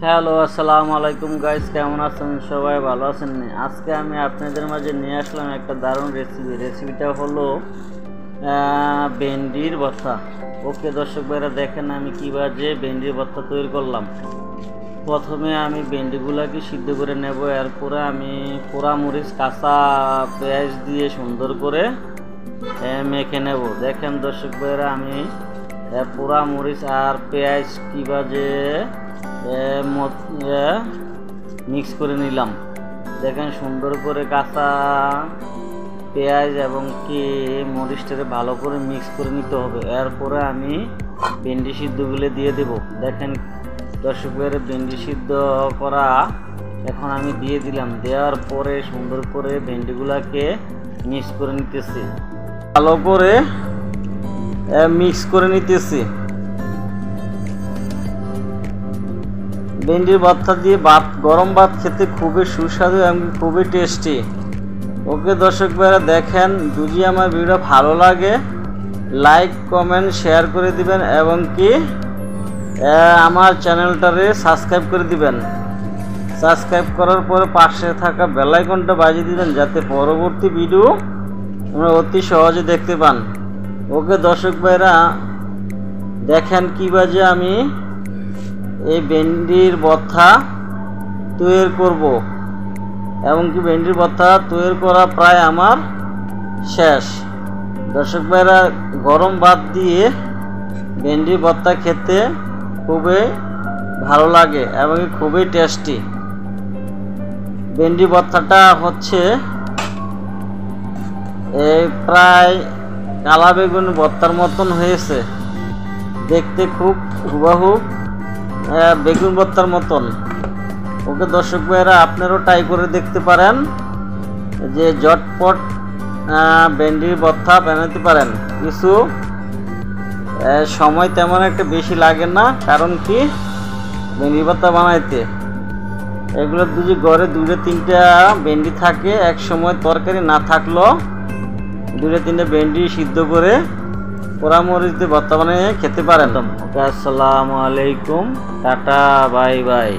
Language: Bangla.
হ্যালো, আসসালামু আলাইকুম গাইস, কেমন আছেন সবাই? ভালো আছেন? আজকে আমি আপনাদের মাঝে নিয়ে আসলাম একটা দারুণ রেসিপিটা হলো ভেন্ডির ভর্তা। ওকে দর্শক ভাইরা, দেখেন আমি কীভাবে ভেন্ডির ভর্তা তৈরি করলাম। প্রথমে আমি ভেন্ডিগুলোকে সিদ্ধ করে নেব, এরপরে আমি পোড়ামরিচ কাঁচা পেঁয়াজ দিয়ে সুন্দর করে মেখে নেব। দেখেন দর্শক ভাইরা, আমি পোড়ামরিচ আর পেঁয়াজ কীভাবে মিক্স করে নিলাম। দেখেন সুন্দর করে কাঁচা পেঁয়াজ এবং কি মরিচটাকে ভালো করে মিক্স করে নিতে হবে। এরপরে আমি ভেন্ডি সিদ্ধগুলো দিয়ে দেব। দেখেন দর্শক ভাইরা, ভেন্ডি সিদ্ধ করা এখন আমি দিয়ে দিলাম। দেওয়ার পরে সুন্দর করে ভেন্ডিগুলোকে মিক্স করে নিতেছি, ভালো করে মিক্স করে নিতেছি। ভেন্ডির ভর্তা দিয়ে গরম ভাত খেতে খুবই সুস্বাদু এবং খুবই টেস্টি। ওকে দর্শক ভাইরা, দেখেন যদি আমার ভিডিও ভালো লাগে লাইক কমেন্ট শেয়ার করে দিবেন এবং কি আমার চ্যানেলটারে সাবস্ক্রাইব করে দিবেন। সাবস্ক্রাইব করার পরে পাশে থাকা বেল আইকনটা বাজিয়ে দিবেন, যাতে পরবর্তী ভিডিও আমরা অতি সহজে দেখতে পান। ওকে দর্শক ভাইরা, দেখেন কীভাবে আমি এই ভেন্ডির ভর্তা তৈরি করব এবং কি ভেন্ডির ভর্তা তৈরি করা প্রায় আমার শেষ। দর্শক ভাইরা, গরম ভাত দিয়ে ভেন্ডির ভর্তা খেতে খুবই ভালো লাগে এবং খুবই টেস্টি। ভেন্ডি ভর্তাটা হচ্ছে এই প্রায় কালা বেগুন ভর্তার মতন হয়েছে, দেখতে খুব হুবহু বেগুন ভর্তার মতন। ওকে দর্শক ভাইরা, আপনারাও ট্রাই করে দেখতে পারেন, যে ঝটপট ভেন্ডির ভর্তা বানাতে পারেন। কিছু সময় তেমন একটা বেশি লাগে না, কারণ কি ভেন্ডির ভর্তা বানাইতে এগুলো যদি ঘরে 2-3টা ভেন্ডি থাকে, এক সময় তরকারি না থাকলেও 2-3টা ভেন্ডি সিদ্ধ করে পোড়ামরিচ দিয়ে ভর্তা বানিয়ে খেতে পারেন। ওকে, আসসালামু আলাইকুম, টাটা, বাই বাই।